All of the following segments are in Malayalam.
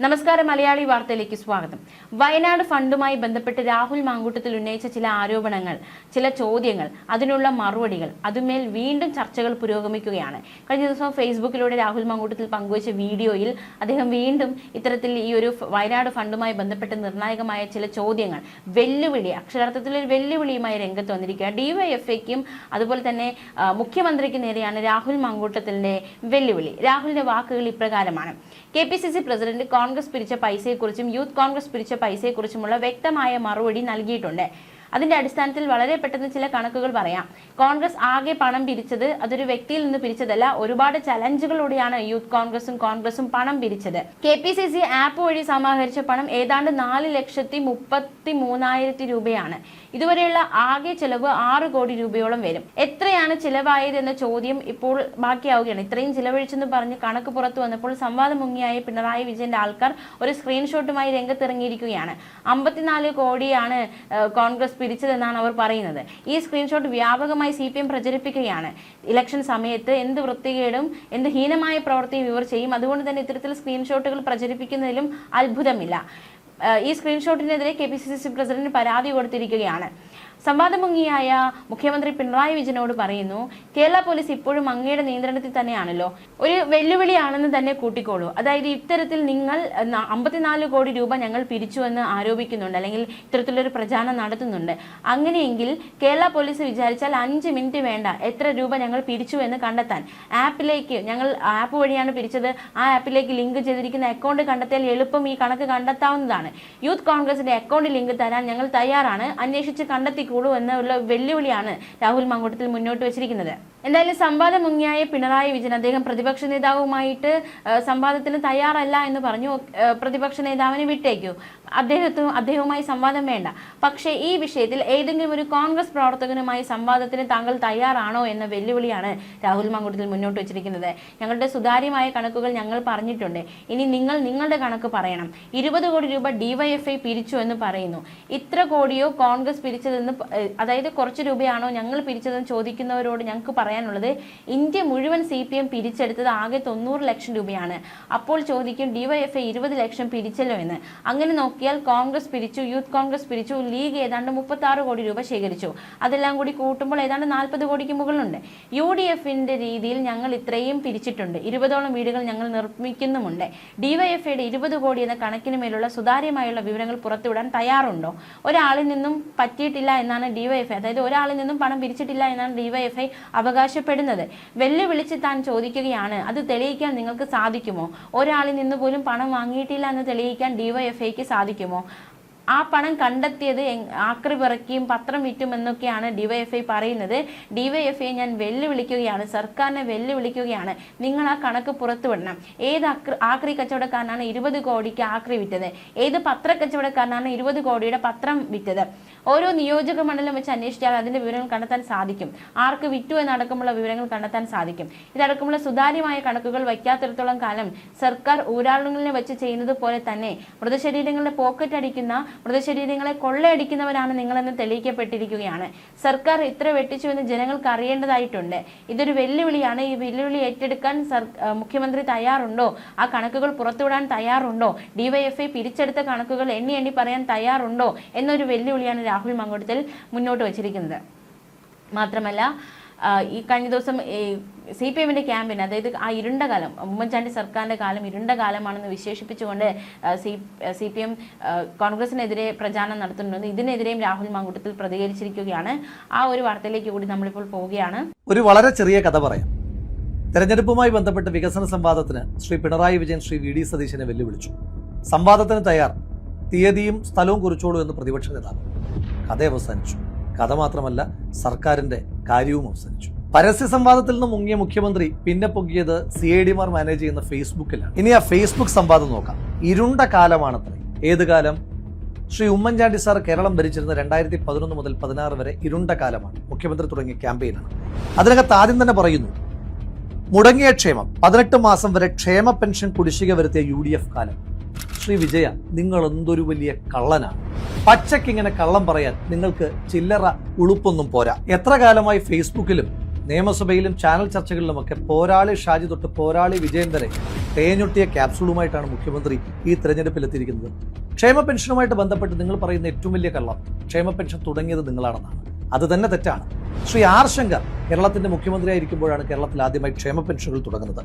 നമസ്കാരം മലയാളി വാർത്തയിലേക്ക് സ്വാഗതം. വയനാട് ഫണ്ടുമായി ബന്ധപ്പെട്ട് രാഹുൽ മാങ്കൂട്ടത്തിൽ ഉന്നയിച്ച ചില ആരോപണങ്ങൾ, ചില ചോദ്യങ്ങൾ, അതിനുള്ള മറുപടികൾ, അതുമേൽ വീണ്ടും ചർച്ചകൾ പുരോഗമിക്കുകയാണ്. കഴിഞ്ഞ ദിവസം ഫേസ്ബുക്കിലൂടെ രാഹുൽ മാങ്കൂട്ടത്തിൽ പങ്കുവച്ച വീഡിയോയിൽ അദ്ദേഹം വീണ്ടും ഇത്തരത്തിൽ ഈ ഒരു വയനാട് ഫണ്ടുമായി ബന്ധപ്പെട്ട് നിർണായകമായ ചില ചോദ്യങ്ങൾ, വെല്ലുവിളി, അക്ഷരാർത്ഥത്തിൽ ഒരു വെല്ലുവിളിയുമായി രംഗത്ത് വന്നിരിക്കുക. ഡിവൈഎഫ്ഐക്കും അതുപോലെ തന്നെ മുഖ്യമന്ത്രിക്ക് നേരെയാണ് രാഹുൽ മാങ്കൂട്ടത്തിലിന്റെ വെല്ലുവിളി. രാഹുലിന്റെ വാക്കുകൾ ഇപ്രകാരമാണ്: KPCC പ്രസിഡന്റ് കോൺഗ്രസ് പിരിച്ച പൈസയെക്കുറിച്ചും യൂത്ത് കോൺഗ്രസ് പിരിച്ച പൈസയെക്കുറിച്ചുമുള്ള വ്യക്തമായ മറുപടി നൽകിയിട്ടുണ്ട്. അതിന്റെ അടിസ്ഥാനത്തിൽ വളരെ പെട്ടെന്ന് ചില കണക്കുകൾ പറയാം. കോൺഗ്രസ് ആകെ പണം പിരിച്ചത് അതൊരു വ്യക്തിയിൽ നിന്ന് പിരിച്ചതല്ല, ഒരുപാട് ചലഞ്ചുകളോടെയാണ് യൂത്ത് കോൺഗ്രസും പണം പിരിച്ചത്. KPCC ആപ്പ് വഴി സമാഹരിച്ച പണം ഏതാണ്ട് 4,33,000 രൂപയാണ്. ഇതുവരെയുള്ള ആകെ ചെലവ് 6 കോടി രൂപയോളം വരും. എത്രയാണ് ചിലവായത് എന്ന ചോദ്യം ഇപ്പോൾ ബാക്കിയാവുകയാണ്. ഇത്രയും ചിലവഴിച്ചെന്ന് പറഞ്ഞ് കണക്ക് പുറത്തു വന്നപ്പോൾ സംവാദം മുങ്ങിയായ പിണറായി വിജയന്റെ ആൾക്കാർ ഒരു സ്ക്രീൻഷോട്ടുമായി രംഗത്തിറങ്ങിയിരിക്കുകയാണ്. 54 കോടിയാണ് കോൺഗ്രസ് പിരിച്ചതെന്നാണ് അവർ പറയുന്നത്. ഈ സ്ക്രീൻഷോട്ട് വ്യാപകമായി CPM പ്രചരിപ്പിക്കുകയാണ്. ഇലക്ഷൻ സമയത്ത് എന്ത് വൃത്തികേടും എന്ത് ഹീനമായ പ്രവൃത്തിയും ഇവർ ചെയ്യും. അതുകൊണ്ട് തന്നെ ഇത്തരത്തിൽ സ്ക്രീൻഷോട്ടുകൾ പ്രചരിപ്പിക്കുന്നതിലും അത്ഭുതമില്ല. ഈ സ്ക്രീൻഷോട്ടിനെതിരെ KPCC പ്രസിഡന്റ് പരാതി കൊടുത്തിരിക്കുകയാണ്. സംവാദമുങ്ങിയായ മുഖ്യമന്ത്രി പിണറായി വിജയനോട് പറയുന്നു, കേരള പോലീസ് ഇപ്പോഴും അങ്ങയുടെ നിയന്ത്രണത്തിൽ തന്നെയാണല്ലോ, ഒരു വെല്ലുവിളിയാണെന്ന് തന്നെ കൂട്ടിക്കോളൂ. അതായത് ഇത്തരത്തിൽ നിങ്ങൾ 54 കോടി രൂപ ഞങ്ങൾ പിരിച്ചുവെന്ന് ആരോപിക്കുന്നുണ്ട്, അല്ലെങ്കിൽ ഇത്തരത്തിലൊരു പ്രചാരണം നടത്തുന്നുണ്ട്. അങ്ങനെയെങ്കിൽ കേരള പോലീസ് വിചാരിച്ചാൽ 5 മിനിറ്റ് വേണ്ട എത്ര രൂപ ഞങ്ങൾ പിരിച്ചു എന്ന് കണ്ടെത്താൻ. ആപ്പിലേക്ക്, ഞങ്ങൾ ആപ്പ് വഴിയാണ് പിരിച്ചത്, ആ ആപ്പിലേക്ക് ലിങ്ക് ചെയ്തിരിക്കുന്ന അക്കൗണ്ട് കണ്ടെത്തിയാൽ എളുപ്പം ഈ കണക്ക് കണ്ടെത്താവുന്നതാണ്. യൂത്ത് കോൺഗ്രസിന്റെ അക്കൗണ്ട് ലിങ്ക് തരാൻ ഞങ്ങൾ തയ്യാറാണ്, അന്വേഷിച്ച് കണ്ടെത്തിക്കോളൂ എന്നുള്ള വെല്ലുവിളിയാണ് രാഹുൽ മാങ്കൂട്ടത്തിൽ മുന്നോട്ട് വെച്ചിരിക്കുന്നത്. എന്തായാലും സംവാദം മുങ്ങിയായ പിണറായി വിജയൻ അദ്ദേഹം പ്രതിപക്ഷ നേതാവുമായിട്ട് സംവാദത്തിന് തയ്യാറല്ല എന്ന് പറഞ്ഞു. പ്രതിപക്ഷ നേതാവിനെ വിട്ടേക്കൂ, അദ്ദേഹവുമായി സംവാദം വേണ്ട. പക്ഷേ ഈ വിഷയത്തിൽ ഏതെങ്കിലും ഒരു കോൺഗ്രസ് പ്രവർത്തകനുമായി സംവാദത്തിന് താങ്കൾ തയ്യാറാണോ എന്ന വെല്ലുവിളിയാണ് രാഹുൽ മാങ്കൂട്ടത്തിൽ മുന്നോട്ട് വെച്ചിരിക്കുന്നത്. ഞങ്ങളുടെ സുതാര്യമായ കണക്കുകൾ ഞങ്ങൾ പറഞ്ഞിട്ടുണ്ട്, ഇനി നിങ്ങൾ നിങ്ങളുടെ കണക്ക് പറയണം. 20 കോടി രൂപ ഡിവൈഎഫ്ഐ പിരിച്ചു എന്ന് പറയുന്നു. ഇത്ര കോടിയോ കോൺഗ്രസ് പിരിച്ചതെന്ന്, അതായത് കുറച്ച് രൂപയാണോ ഞങ്ങൾ പിരിച്ചതെന്ന് ചോദിക്കുന്നവരോട് ഞങ്ങൾക്ക് പറയാനുള്ളത്, ഇന്ത്യ മുഴുവൻ CPM പിരിച്ചെടുത്തത് ആകെ 90 ലക്ഷം രൂപയാണ്. അപ്പോൾ ചോദിക്കും ഡിവൈഎഫ്ഐ 20 ലക്ഷം പിരിച്ചല്ലോ എന്ന്. അങ്ങനെ നോക്കിയാൽ കോൺഗ്രസ് പിരിച്ചു, യൂത്ത് കോൺഗ്രസ് പിരിച്ചു, ലീഗ് ഏതാണ്ട് 36 കോടി രൂപ ശേഖരിച്ചു. അതെല്ലാം കൂടി കൂട്ടുമ്പോൾ ഏതാണ്ട് 40 കോടിക്ക് മുകളിലുണ്ട്. UDFന്റെ രീതിയിൽ ഞങ്ങൾ ഇത്രയും പിരിച്ചിട്ടുണ്ട്. 20ഓളം വീടുകൾ ഞങ്ങൾ നിർമ്മിക്കുന്നുമുണ്ട്. ഡിവൈഎഫ്ഐയുടെ 20 കോടി എന്ന കണക്കിന് മേലുള്ള സുതാര്യമായുള്ള വിവരങ്ങൾ പുറത്തുവിടാൻ തയ്യാറുണ്ടോ? ഒരാളിൽ നിന്നും പറ്റിയിട്ടില്ല എന്നാണ് ഡിവൈഎഫ്ഐ, അതായത് ഒരാളിൽ നിന്നും പണം പിരിച്ചിട്ടില്ല എന്നാണ് ഡിവൈഎഫ്ഐ അവകാശപ്പെടുന്നത്. വെല്ലുവിളിച്ച് താൻ ചോദിക്കുകയാണ്, അത് തെളിയിക്കാൻ നിങ്ങൾക്ക് സാധിക്കുമോ? ഒരാളിൽ നിന്ന് പോലും പണം വാങ്ങിയിട്ടില്ല എന്ന് തെളിയിക്കാൻ ഡിവൈഎഫ്ഐക്ക് സാധിക്കുമോ? ആ പണം കണ്ടെത്തിയത് ആക്രി പിറക്കിയും പത്രം വിറ്റും എന്നൊക്കെയാണ് ഡിവൈഎഫ്ഐ പറയുന്നത്. ഡിവൈഎഫ്ഐ ഞാൻ വെല്ലുവിളിക്കുകയാണ്, സർക്കാരിനെ വെല്ലുവിളിക്കുകയാണ്, നിങ്ങൾ ആ കണക്ക് പുറത്തുവിടണം. ഏത് ആക്രി കച്ചവടക്കാരനാണ് 20 കോടിക്ക് ആക്രി വിറ്റത്? ഏത് പത്ര കച്ചവടക്കാരനാണ് 20 കോടിയുടെ പത്രം വിറ്റത്? ഓരോ നിയോജക മണ്ഡലം വെച്ച് അന്വേഷിച്ചാൽ അതിന്റെ വിവരങ്ങൾ കണ്ടെത്താൻ സാധിക്കും. ആർക്ക് വിറ്റു എന്നടക്കമുള്ള വിവരങ്ങൾ കണ്ടെത്താൻ സാധിക്കും. ഇതടക്കമുള്ള സുതാര്യമായ കണക്കുകൾ വയ്ക്കാത്തിടത്തോളം കാലം സർക്കാർ ഊരാളുകളെ വെച്ച് ചെയ്യുന്നത് പോലെ തന്നെ മൃതശരീരങ്ങളുടെ പോക്കറ്റ് അടിക്കുന്ന, മൃതശരീരങ്ങളെ കൊള്ളയടിക്കുന്നവരാണ് നിങ്ങളെന്ന് തെളിയിക്കപ്പെട്ടിരിക്കുകയാണ്. സർക്കാർ ഇത്ര വെട്ടിച്ചുവെന്ന് ജനങ്ങൾക്ക് അറിയേണ്ടതായിട്ടുണ്ട്. ഇതൊരു വെല്ലുവിളിയാണ്. ഈ വെല്ലുവിളി ഏറ്റെടുക്കാൻ മുഖ്യമന്ത്രി തയ്യാറുണ്ടോ? ആ കണക്കുകൾ പുറത്തുവിടാൻ തയ്യാറുണ്ടോ? ഡിവൈഎഫ്ഐ പിരിച്ചെടുത്ത കണക്കുകൾ എണ്ണി പറയാൻ തയ്യാറുണ്ടോ എന്നൊരു വെല്ലുവിളിയാണ് രാഹുൽ മാങ്കൂട്ടത്തിൽ മുന്നോട്ട് വച്ചിരിക്കുന്നത്. മാത്രമല്ല, ഈ കഴിഞ്ഞ ദിവസം CPMന്റെ ക്യാമ്പയിൻ, അതായത് ആ ഇരുണ്ട കാലം, ഉമ്മൻചാണ്ടി സർക്കാരിന്റെ കാലം ഇരുണ്ട കാലമാണെന്ന് വിശേഷിപ്പിച്ചുകൊണ്ട് CPM കോൺഗ്രസിനെതിരെ പ്രചാരണം നടത്തുന്നുണ്ട്. ഇതിനെതിരെയും രാഹുൽ മാങ്കൂട്ടത്തിൽ പ്രതികരിച്ചിരിക്കുകയാണ്. ആ ഒരു വാർത്തയിലേക്ക് കൂടി നമ്മളിപ്പോൾ പോവുകയാണ്. ഒരു വളരെ ചെറിയ കഥ പറയാം. തെരഞ്ഞെടുപ്പുമായി ബന്ധപ്പെട്ട് വികസന സംവാദത്തിന് ശ്രീ പിണറായി വിജയൻ ശ്രീ VD സതീശനെ വെല്ലുവിളിച്ചു. സംവാദത്തിന് തയ്യാർ, തീയതിയും സ്ഥലവും കുറിച്ചോളൂ എന്ന് പ്രതിപക്ഷ നേതാവ്. കഥ അവസാനിച്ചു. കഥ മാത്രമല്ല, സർക്കാരിന്റെ കാര്യവും അവസാനിച്ചു. പരസ്യ സംവാദത്തിൽ നിന്ന് മുങ്ങിയ മുഖ്യമന്ത്രി പിന്നെ പൊങ്ങിയത് CIDമാർ മാനേജ് ചെയ്യുന്ന ഫേസ്ബുക്കിലാണ്. ഇനി ആ ഫേസ്ബുക്ക് സംവാദം നോക്കാം. ഇരുണ്ട കാലമാണത്രേ. ഏത് കാലം? ശ്രീ ഉമ്മൻചാണ്ടി സാർ കേരളം ഭരിച്ചിരുന്ന 2011 മുതൽ 16 വരെ ഇരുണ്ട കാലമാണ്. മുഖ്യമന്ത്രി തുടങ്ങിയ ക്യാമ്പയിനാണ്. അതിനകത്ത് ആദ്യം തന്നെ പറയുന്നു, മുടങ്ങിയ ക്ഷേമം, 18 മാസം വരെ ക്ഷേമ പെൻഷൻ കുടിശ്ശിക വരുത്തിയ UDF കാലം. ശ്രീ വിജയ, നിങ്ങൾ എന്തൊരു വലിയ കള്ളനാണ്. പച്ചക്കിങ്ങനെ കള്ളം പറയാൻ നിങ്ങൾക്ക് ചില്ലറ ഉളുപ്പൊന്നും പോരാ. എത്ര കാലമായി ഫേസ്ബുക്കിലും നിയമസഭയിലും ചാനൽ ചർച്ചകളിലുമൊക്കെ പോരാളി ഷാജി തൊട്ട് പോരാളി വിജയൻ വരെ തേഞ്ഞൊട്ടിയ ക്യാപ്സൂളുമായിട്ടാണ് മുഖ്യമന്ത്രി ഈ തെരഞ്ഞെടുപ്പിലെത്തിയിരിക്കുന്നത്. ക്ഷേമ പെൻഷനുമായിട്ട് ബന്ധപ്പെട്ട് നിങ്ങൾ പറയുന്ന ഏറ്റവും വലിയ കള്ളം ക്ഷേമ പെൻഷൻ തുടങ്ങിയത് നിങ്ങളാണെന്നാണ്. അത് തന്നെ തെറ്റാണ്. ശ്രീ ആർ ശങ്കർ കേരളത്തിന്റെ മുഖ്യമന്ത്രിയായിരിക്കുമ്പോഴാണ് കേരളത്തിൽ ആദ്യമായി ക്ഷേമ പെൻഷനുകൾ തുടങ്ങുന്നത്.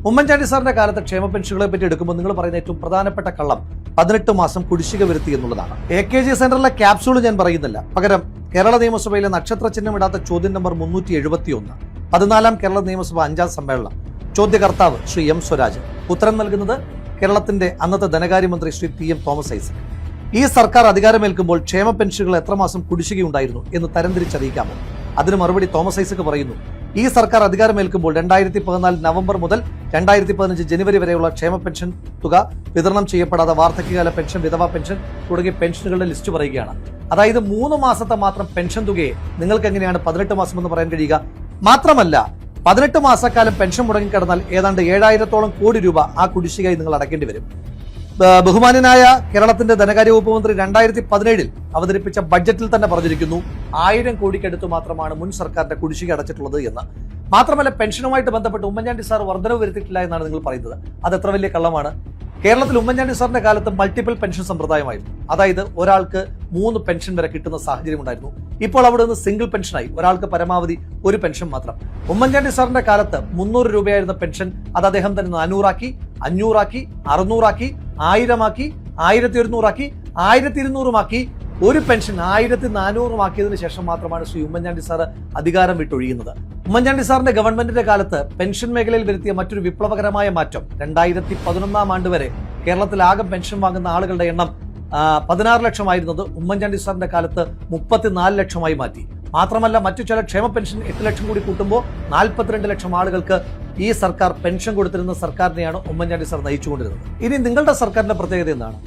ഉമ്മൻചാണ്ടി സാറിന്റെ കാലത്ത് ക്ഷേമ പെൻഷനുകളെ പറ്റി എടുക്കുമ്പോൾ നിങ്ങൾ പറയുന്ന ഏറ്റവും പ്രധാനപ്പെട്ട കള്ളം 18 മാസം കുടിശ്ശിക വരുത്തി എന്നുള്ളതാണ്. AKG സെന്ററിലെ ക്യാപ്സൂൾ ഞാൻ പറയുന്നില്ല. പകരം കേരള നിയമസഭയിലെ നക്ഷത്ര ചിഹ്നമിടാത്ത ചോദ്യം നമ്പർ 371, 14ാം കേരള നിയമസഭ 5ാം സമ്മേളനം, ചോദ്യകർത്താവ് ശ്രീ M സ്വരാജ്, ഉത്തരം നൽകുന്നത് കേരളത്തിന്റെ അന്നത്തെ ധനകാര്യമന്ത്രി ശ്രീ TM തോമസ് ഐസക്. ഈ സർക്കാർ അധികാരമേൽക്കുമ്പോൾ ക്ഷേമ പെൻഷനുകൾ എത്ര മാസം കുടിശ്ശികയുണ്ടായിരുന്നു എന്ന് തരംതിരിച്ചറിയിക്കാമോ? അതിന് മറുപടി തോമസ് ഐസക് പറയുന്നു, ഈ സർക്കാർ അധികാരമേൽക്കുമ്പോൾ 2014 നവംബർ മുതൽ 2015 ജനുവരി വരെയുള്ള ക്ഷേമ പെൻഷൻ തുക വിതരണം ചെയ്യപ്പെടാതെ വാർദ്ധക്യകാല പെൻഷൻ, വിധവാ പെൻഷൻ തുടങ്ങിയ പെൻഷനുകളുടെ ലിസ്റ്റ് പറയുകയാണ്. അതായത് 3 മാസത്തെ മാത്രം പെൻഷൻ തുകയെ നിങ്ങൾക്ക് എങ്ങനെയാണ് 18 മാസം എന്ന് പറയാൻ കഴിയുക? മാത്രമല്ല 18 മാസക്കാലം പെൻഷൻ മുടങ്ങിക്കിടന്നാൽ ഏതാണ്ട് 7000-ഓളം കോടി രൂപ ആ കുടിശ്ശികയായി നിങ്ങൾ അടയ്ക്കേണ്ടി വരും. ബഹുമാന്യനായ കേരളത്തിന്റെ ധനകാര്യ വകുപ്പ് മന്ത്രി 2017 അവതരിപ്പിച്ച ബഡ്ജറ്റിൽ തന്നെ പറഞ്ഞിരിക്കുന്നു 1000 കോടിക്കടുത്ത് മാത്രമാണ് മുൻ സർക്കാരിന്റെ കുടിശ്ശിക അടച്ചിട്ടുള്ളത് എന്ന്. മാത്രമല്ല പെൻഷനുമായിട്ട് ബന്ധപ്പെട്ട് ഉമ്മൻചാണ്ടി സാർ വർധനവ് വരുത്തിയിട്ടില്ല എന്നാണ് നിങ്ങൾ പറയുന്നത്. അത് എത്ര വലിയ കള്ളമാണ്. കേരളത്തിൽ ഉമ്മൻചാണ്ടി സാറിന്റെ കാലത്ത് മൾട്ടിപ്പിൾ പെൻഷൻ സമ്പ്രദായമായിരുന്നു. അതായത് ഒരാൾക്ക് 3 പെൻഷൻ വരെ കിട്ടുന്ന സാഹചര്യം ഉണ്ടായിരുന്നു. ഇപ്പോൾ അവിടെ നിന്ന് സിംഗിൾ പെൻഷനായി, ഒരാൾക്ക് പരമാവധി 1 പെൻഷൻ മാത്രം. ഉമ്മൻചാണ്ടി സാറിന്റെ കാലത്ത് 300 രൂപയായിരുന്ന പെൻഷൻ അത് അദ്ദേഹം തന്നെ 400 ആക്കി, 500 ആക്കി, 600 ആക്കി, 1000 ആക്കി, 1100 ആക്കി, 1200 ആക്കി, ഒരു പെൻഷൻ 1400 ആക്കിയതിനു ശേഷം മാത്രമാണ് ശ്രീ ഉമ്മൻചാണ്ടി സാർ അധികാരം വിട്ടൊഴിയുന്നത്. ഉമ്മൻചാണ്ടി സാറിന്റെ ഗവൺമെന്റിന്റെ കാലത്ത് പെൻഷൻ മേഖലയിൽ വരുത്തിയ മറ്റൊരു വിപ്ലവകരമായ മാറ്റം 2011 ആണ്ട് വരെ കേരളത്തിൽ ആകെ പെൻഷൻ വാങ്ങുന്ന ആളുകളുടെ എണ്ണം 16 ലക്ഷമായിരുന്നത് ഉമ്മൻചാണ്ടി സാറിന്റെ കാലത്ത് 34 ലക്ഷമായി മാറ്റി. മാത്രമല്ല മറ്റു ചില ക്ഷേമ പെൻഷൻ 8 ലക്ഷം കൂടി കൂട്ടുമ്പോൾ 42 ലക്ഷം ആളുകൾക്ക് ഈ സർക്കാർ പെൻഷൻ കൊടുത്തിരുന്ന സർക്കാരിനെയാണ് ഉമ്മൻചാണ്ടി സാർ നയിച്ചുകൊണ്ടിരുന്നത്. ഇനി നിങ്ങളുടെ സർക്കാരിന്റെ പ്രത്യേകത എന്താണ്?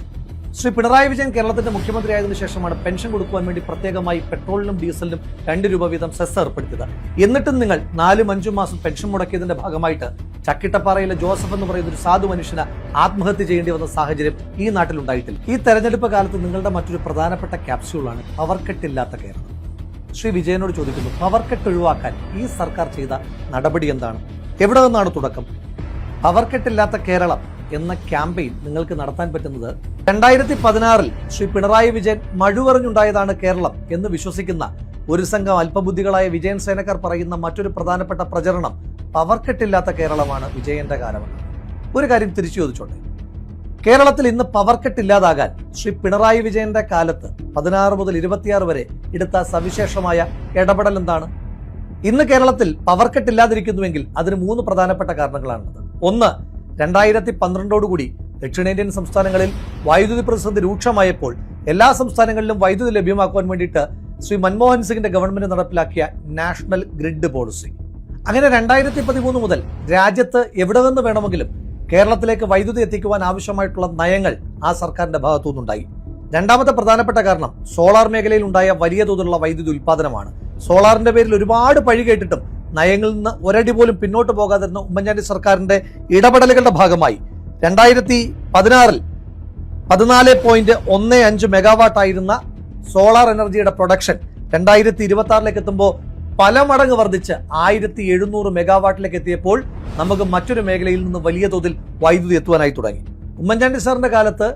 ശ്രീ പിണറായി വിജയൻ കേരളത്തിന്റെ മുഖ്യമന്ത്രി ആയതിനു ശേഷമാണ് പെൻഷൻ കൊടുക്കുവാൻ വേണ്ടി പ്രത്യേകമായി പെട്രോളിനും ഡീസലിനും 2 രൂപ വീതം സെസ് ഏർപ്പെടുത്തിയത്. എന്നിട്ടും നിങ്ങൾ 4-5 മാസം പെൻഷൻ മുടക്കിയതിന്റെ ഭാഗമായിട്ട് ചക്കിട്ടപ്പാറയിലെ ജോസഫ് എന്ന് പറയുന്ന ഒരു സാധു മനുഷ്യന് ആത്മഹത്യ ചെയ്യേണ്ടി വന്ന സാഹചര്യം ഈ നാട്ടിലുണ്ടായിട്ടില്ല. ഈ തെരഞ്ഞെടുപ്പ് കാലത്ത് നിങ്ങളുടെ മറ്റൊരു പ്രധാനപ്പെട്ട ക്യാപ്സ്യൂളാണ് പവർക്കെട്ടില്ലാത്ത കേരളം. ശ്രീ വിജയനോട് ചോദിക്കുന്നു, പവർക്കെട്ട് ഒഴിവാക്കാൻ ഈ സർക്കാർ ചെയ്ത നടപടി എന്താണ്? എവിടെ നിന്നാണ് തുടക്കം? പവർക്കെട്ടില്ലാത്ത കേരളം എന്ന ക്യാമ്പയിൻ നിങ്ങൾക്ക് നടത്താൻ പറ്റുന്നത് 2016 ശ്രീ പിണറായി വിജയൻ മഴുവറിഞ്ഞുണ്ടായതാണ് കേരളം എന്ന് വിശ്വസിക്കുന്ന ഒരു സംഘം അല്പബുദ്ധികളായ വിജയൻ സേനക്കാർ പറയുന്ന മറ്റൊരു പ്രധാനപ്പെട്ട പ്രചരണം പവർക്കെട്ടില്ലാത്ത കേരളമാണ് വിജയന്റെ കാലമെന്ന്. ഒരു കാര്യം തിരിച്ചു ചോദിച്ചോട്ടെ, കേരളത്തിൽ ഇന്ന് പവർക്കെട്ടില്ലാതാകാൻ ശ്രീ പിണറായി വിജയന്റെ കാലത്ത് 16 മുതൽ 26 വരെ എടുത്ത സവിശേഷമായ ഇടപെടൽ എന്താണ്? ഇന്ന് കേരളത്തിൽ പവർക്കെട്ടില്ലാതിരിക്കുന്നുവെങ്കിൽ അതിന് 3 പ്രധാനപ്പെട്ട കാരണങ്ങളാണുള്ളത്. ഒന്ന്, 2012 ദക്ഷിണേന്ത്യൻ സംസ്ഥാനങ്ങളിൽ വൈദ്യുതി പ്രതിസന്ധി രൂക്ഷമായപ്പോൾ എല്ലാ സംസ്ഥാനങ്ങളിലും വൈദ്യുതി ലഭ്യമാക്കുവാൻ വേണ്ടിയിട്ട് ശ്രീ മൻമോഹൻ സിംഗിന്റെ ഗവൺമെന്റ് നടപ്പിലാക്കിയ നാഷണൽ ഗ്രിഡ് പോളിസി. അങ്ങനെ 2013 മുതൽ രാജ്യത്ത് എവിടെ നിന്ന് വേണമെങ്കിലും കേരളത്തിലേക്ക് വൈദ്യുതി എത്തിക്കുവാൻ ആവശ്യമായിട്ടുള്ള നയങ്ങൾ ആ സർക്കാരിന്റെ ഭാഗത്തുനിന്നുണ്ടായി. രണ്ടാമത്തെ പ്രധാനപ്പെട്ട കാരണം സോളാർ മേഖലയിൽ ഉണ്ടായ വലിയ തോതിലുള്ള വൈദ്യുതി ഉൽപ്പാദനമാണ്. സോളാറിന്റെ പേരിൽ ഒരുപാട് പഴി കേട്ടിട്ടും നയങ്ങളിൽ നിന്ന് ഒരടി പോലും പിന്നോട്ട് പോകാതിരുന്ന ഉമ്മൻചാണ്ടി സർക്കാരിന്റെ ഇടപെടലുകളുടെ ഭാഗമായി 2016 14.15 മെഗാവാട്ട് ആയിരുന്ന സോളാർ എനർജിയുടെ പ്രൊഡക്ഷൻ 2026 എത്തുമ്പോൾ പല മടങ്ങ് വർദ്ധിച്ച് 1700 മെഗാവാട്ടിലേക്ക് എത്തിയപ്പോൾ നമുക്ക് മറ്റൊരു മേഖലയിൽ നിന്ന് വലിയ തോതിൽ വൈദ്യുതി എത്തുവാനായി തുടങ്ങി. ഉമ്മൻചാണ്ടി സാറിന്റെ കാലത്ത്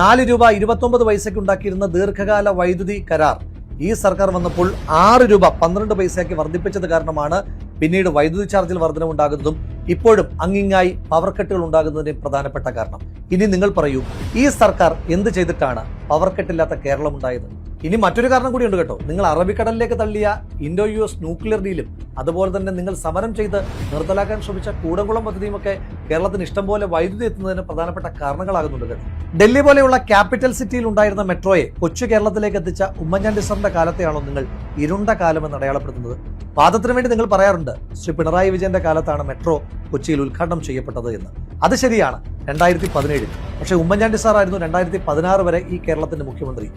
4 രൂപ 29 പൈസയ്ക്ക് ഉണ്ടാക്കിയിരുന്ന ദീർഘകാല വൈദ്യുതി കരാർ ഈ സർക്കാർ വന്നപ്പോൾ 6 രൂപ 12 പൈസയ്ക്ക് വർദ്ധിപ്പിച്ചത് കാരണമാണ് പിന്നീട് വൈദ്യുതി ചാർജിൽ വർധനവുണ്ടാകുന്നതും ഇപ്പോഴും അങ്ങിങ്ങായി പവർ കട്ടുകൾ ഉണ്ടാകുന്നതിന് പ്രധാനപ്പെട്ട കാരണം. ഇനി നിങ്ങൾ പറയൂ, ഈ സർക്കാർ എന്ത് ചെയ്തിട്ടാണ് പവർ കട്ടില്ലാത്ത കേരളം ഉണ്ടായത്? ഇനി മറ്റൊരു കാരണം കൂടിയുണ്ട് കേട്ടോ. നിങ്ങൾ അറബിക്കടലിലേക്ക് തള്ളിയ ഇൻഡോ US ന്യൂക്ലിയർ ഡീലും അതുപോലെ തന്നെ നിങ്ങൾ സമരം ചെയ്ത് നിർത്തലാക്കാൻ ശ്രമിച്ച കൂടംകുളം പദ്ധതിയുമൊക്കെ കേരളത്തിന് ഇഷ്ടം പോലെ വൈദ്യുതി എത്തുന്നതിന് പ്രധാനപ്പെട്ട കാരണങ്ങളാകുന്നുണ്ട് കേട്ടോ. ഡൽഹി പോലെയുള്ള ക്യാപിറ്റൽ സിറ്റിയിൽ ഉണ്ടായിരുന്ന മെട്രോയെ കൊച്ചു കേരളത്തിലേക്ക് എത്തിച്ച ഉമ്മൻചാണ്ടി സാറിന്റെ കാലത്തെയാണോ നിങ്ങൾ ഇരുണ്ട കാലമെന്ന് അടയാളപ്പെടുത്തുന്നത്? വാദത്തിന് വേണ്ടി നിങ്ങൾ പറയാറുണ്ട് ശ്രീ പിണറായി വിജയന്റെ കാലത്താണ് മെട്രോ കൊച്ചിയിൽ ഉദ്ഘാടനം ചെയ്യപ്പെട്ടത് എന്ന്. അത് ശരിയാണ്, 2017. പക്ഷേ ഉമ്മൻചാണ്ടി സാറായിരുന്നു 2016 വരെ ഈ കേരളത്തിന്റെ മുഖ്യമന്ത്രി.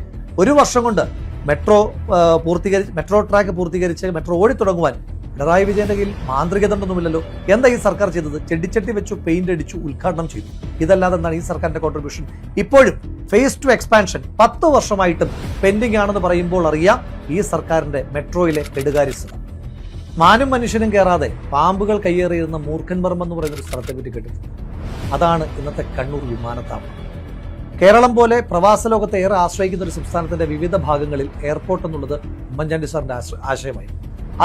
ഒരു വർഷം കൊണ്ട് മെട്രോ ട്രാക്ക് പൂർത്തീകരിച്ച് മെട്രോ ഓടിത്തുടങ്ങുവാൻ പിണറായി വിജയന്റെ കയ്യിൽ മാന്ത്രികതണ്ടൊന്നുമില്ലല്ലോ. എന്താ ഈ സർക്കാർ ചെയ്തത്? ചെടിച്ചട്ടി വെച്ചു, പെയിന്റ് അടിച്ചു, ഉദ്ഘാടനം ചെയ്തു. ഇതല്ലാതെ എന്താണ് ഈ സർക്കാരിന്റെ കോൺട്രിബ്യൂഷൻ? ഇപ്പോഴും ഫേസ് 2 എക്സ്പാൻഷൻ 10 വർഷമായിട്ടും പെൻഡിംഗ് ആണെന്ന് പറയുമ്പോൾ അറിയാം ഈ സർക്കാരിന്റെ മെട്രോയിലെ കെടുകാര്യസ്ഥത. മാനും മനുഷ്യനും കയറാതെ പാമ്പുകൾ കയ്യേറിയിരുന്ന മൂർഖൻപറമ്പ് എന്ന് പറയുന്ന ഒരു സ്ഥലത്തെ പറ്റി കേട്ടിട്ടുണ്ട്. അതാണ് ഇന്നത്തെ കണ്ണൂർ വിമാനത്താവളം. കേരളം പോലെ പ്രവാസ ലോകത്തെ ഏറെ ആശ്രയിക്കുന്ന ഒരു സംസ്ഥാനത്തിന്റെ വിവിധ ഭാഗങ്ങളിൽ എയർപോർട്ട് എന്നുള്ളത് ഉമ്മൻചാണ്ടി സാറിന്റെ ആശയമായി.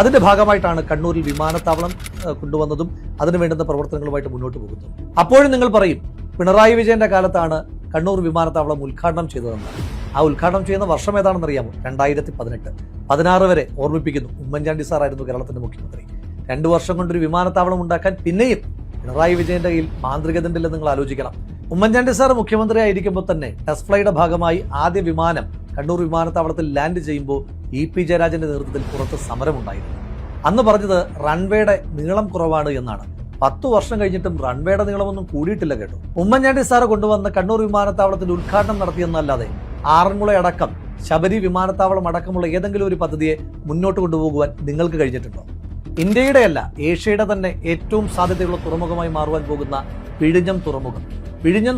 അതിന്റെ ഭാഗമായിട്ടാണ് കണ്ണൂരിൽ വിമാനത്താവളം കൊണ്ടുവന്നതും അതിനു വേണ്ടുന്ന പ്രവർത്തനങ്ങളുമായിട്ട് മുന്നോട്ട് പോകുന്നത്. അപ്പോഴും നിങ്ങൾ പറയും, പിണറായി വിജയന്റെ കാലത്താണ് കണ്ണൂർ വിമാനത്താവളം ഉദ്ഘാടനം ചെയ്തതെന്ന്. ആ ഉദ്ഘാടനം ചെയ്യുന്ന വർഷം ഏതാണെന്ന് അറിയാമോ? 2018. 16 വരെ ഓർമ്മിപ്പിക്കുന്നു, ഉമ്മൻചാണ്ടി സാറായിരുന്നു കേരളത്തിന്റെ മുഖ്യമന്ത്രി. 2 വർഷം കൊണ്ടൊരു വിമാനത്താവളം ഉണ്ടാക്കാൻ പിന്നെയും പിണറായി വിജയന്റെ കയ്യിൽ മാന്ത്രികതയുണ്ടെന്ന് നിങ്ങൾ ആലോചിക്കണം. ഉമ്മൻചാണ്ടി സാർ മുഖ്യമന്ത്രി ആയിരിക്കുമ്പോൾ തന്നെ ടെസ്റ്റ് ഫ്ലൈയുടെ ഭാഗമായി ആദ്യ വിമാനം കണ്ണൂർ വിമാനത്താവളത്തിൽ ലാൻഡ് ചെയ്യുമ്പോൾ EP ജയരാജന്റെ നേതൃത്വത്തിൽ പുറത്ത് സമരമുണ്ടായിരുന്നു. അന്ന് പറഞ്ഞത് റൺവേയുടെ നീളം കുറവാണ് എന്നാണ്. 10 വർഷം കഴിഞ്ഞിട്ടും റൺവേയുടെ നീളമൊന്നും കൂടിയിട്ടില്ല കേട്ടോ. ഉമ്മൻചാണ്ടി സാറ് കൊണ്ടുവന്ന കണ്ണൂർ വിമാനത്താവളത്തിന്റെ ഉദ്ഘാടനം നടത്തിയെന്നല്ലാതെ ആറന്മുള അടക്കം ശബരി വിമാനത്താവളം അടക്കമുള്ള ഏതെങ്കിലും ഒരു പദ്ധതിയെ മുന്നോട്ട് കൊണ്ടുപോകുവാൻ നിങ്ങൾക്ക് കഴിഞ്ഞിട്ടുണ്ടോ? ഇന്ത്യയുടെയല്ല, ഏഷ്യയുടെ തന്നെ ഏറ്റവും സാധ്യതയുള്ള തുറമുഖമായി മാറുവാൻ പോകുന്ന വിഴിഞ്ഞം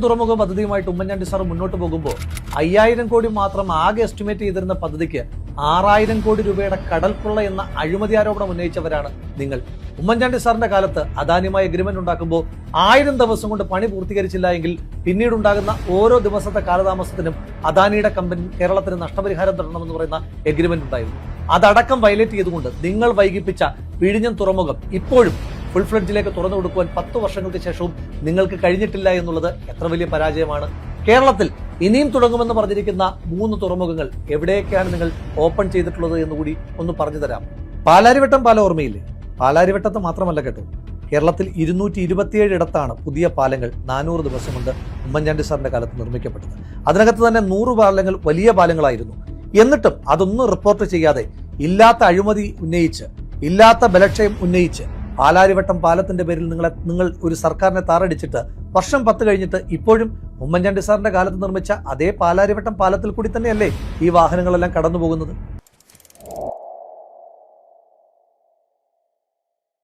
തുറമുഖം പദ്ധതിയുമായിട്ട് ഉമ്മൻചാണ്ടി സാർ മുന്നോട്ട് പോകുമ്പോൾ 5000 കോടി മാത്രം ആകെ എസ്റ്റിമേറ്റ് ചെയ്തിരുന്ന പദ്ധതിക്ക് 6000 കോടി രൂപയുടെ കടൽക്കൊള്ള എന്ന അഴിമതി ആരോപണം ഉന്നയിച്ചവരാണ് നിങ്ങൾ. ഉമ്മൻചാണ്ടി സാറിന്റെ കാലത്ത് അദാനിയുമായി എഗ്രിമെന്റ് ഉണ്ടാക്കുമ്പോൾ 1000 ദിവസം കൊണ്ട് പണി പൂർത്തീകരിച്ചില്ല എങ്കിൽ പിന്നീടുണ്ടാകുന്ന ഓരോ ദിവസത്തെ കാലതാമസത്തിനും അദാനിയുടെ കമ്പനി കേരളത്തിന് നഷ്ടപരിഹാരം തരണമെന്ന് പറയുന്ന എഗ്രിമെന്റ് ഉണ്ടായിരുന്നു. അതടക്കം വയലേറ്റ് ചെയ്തുകൊണ്ട് നിങ്ങൾ വൈകിപ്പിച്ച വിഴിഞ്ഞം തുറമുഖം ഇപ്പോഴും ഫുൾ ഫ്ലഡ്ജിലേക്ക് തുറന്നു കൊടുക്കുവാൻ 10 വർഷങ്ങൾക്ക് ശേഷവും നിങ്ങൾക്ക് കഴിഞ്ഞിട്ടില്ല എന്നുള്ളത് എത്ര വലിയ പരാജയമാണ്. കേരളത്തിൽ ഇനിയും തുടങ്ങുമെന്ന് പറഞ്ഞിരിക്കുന്ന 3 തുറമുഖങ്ങൾ എവിടെയൊക്കെയാണ് നിങ്ങൾ ഓപ്പൺ ചെയ്തിട്ടുള്ളത് എന്നുകൂടി ഒന്ന് പറഞ്ഞു തരാം. പാലാരിവട്ടം പാലം ഓർമ്മയില്ലേ? പാലാരിവട്ടത്ത് മാത്രമല്ല കേട്ടോ, കേരളത്തിൽ 227 ഇടത്താണ് പുതിയ പാലങ്ങൾ 400 ദിവസം കൊണ്ട് ഉമ്മൻചാണ്ടി സാറിന്റെ കാലത്ത് നിർമ്മിക്കപ്പെട്ടത്. അതിനകത്ത് തന്നെ 100 പാലങ്ങൾ വലിയ പാലങ്ങളായിരുന്നു. എന്നിട്ടും അതൊന്നും റിപ്പോർട്ട് ചെയ്യാതെ ഇല്ലാത്ത അഴിമതി ഉന്നയിച്ച്, ഇല്ലാത്ത ബലക്ഷയം ഉന്നയിച്ച് പാലാരിവട്ടം പാലത്തിന്റെ പേരിൽ നിങ്ങൾ ഒരു സർക്കാരിനെ താറടിച്ചിട്ട് വർഷം 10 കഴിഞ്ഞിട്ട് ഇപ്പോഴും ഉമ്മൻചാണ്ടി സാറിന്റെ കാലത്ത് നിർമ്മിച്ച അതേ പാലാരിവട്ടം പാലത്തിൽ കൂടി തന്നെയല്ലേ ഈ വാഹനങ്ങളെല്ലാം കടന്നു പോകുന്നത്?